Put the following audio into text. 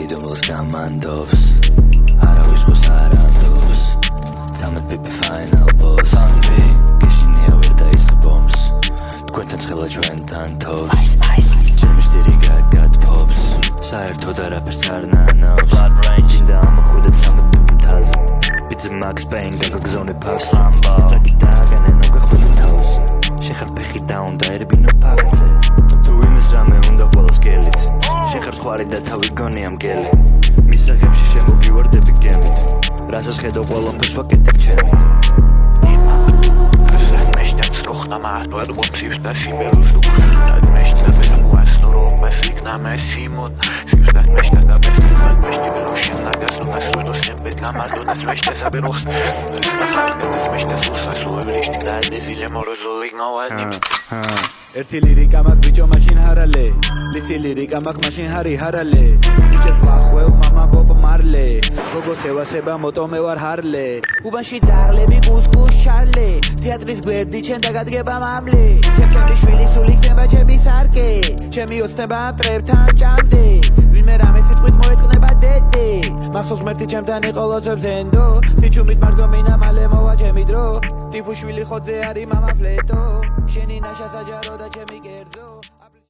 საიდუმლოს გამანდობს არავის ხოს არ ანდობს Tamet pipi final boss Sunby გეშინია ვერ დაისხბომს თქვენთან ცხელა ჩვენთან თოვს ჩემი სტილი გაგათფობს საერთოდ არაფერს არ ნანობს Blood range და ამოხვიდეთ სამეთ pipi მთაზე Pizza Max Payne გაგაგზავნე ფაქს ლამბო ტრაკი დაგანე ნოგეხვილი თავს შეხარ ფეხი და უნდა ერბინო ფაქტზე თუ იმის რამე უნდა ყველა სკელით შეხარ სხვარი და თავი გონია მგელი მის სახებში შემოგივარდები გემით რასაც ხედავ ყველაფერს ვაკეთებ ჩემით Ima, kasat meștept strohnama doar vopsiv sta siberus tu Tad meștept pe amuas noro pasik na mesimut Sivstat meștept da pestit mal meștept beloșin na gasul na sludo snempet la mardo nas meștept saberost Nălina halbe nas meștept susa suevliști da de zile morozolik nova nimst ერთი ლირიკა მაგ ბიჭო მაშინ ჰარალე ლისი ლირიკა მაგ მაშინ ჰარი ჰარალე ბიჭებს ვახვევ მამა ბობ მარლე გოგოს ევასება მოტო მე ვარ ჰარლე უბანში ძაღლები კუსკუს ჩარლე თეატრის გვერდი ჩემ დაგადგება მამლე ჩემი შვილი სული ხდება ჩემი სარკე ჩემი ოცნება მტრებთან ჭამდე ვინმე რამე სიტყვით მოეთქნება დედე მახსოვს მერტი ჩემთან იყო ლოცვებს ზენდო სიჩუმით მარზომინა მალე მოვა ჩემი დრო ტიფუშვილი ხოძე არის მამა ფლეტო შენი ნაშა საჯარო და ჩემი კერძო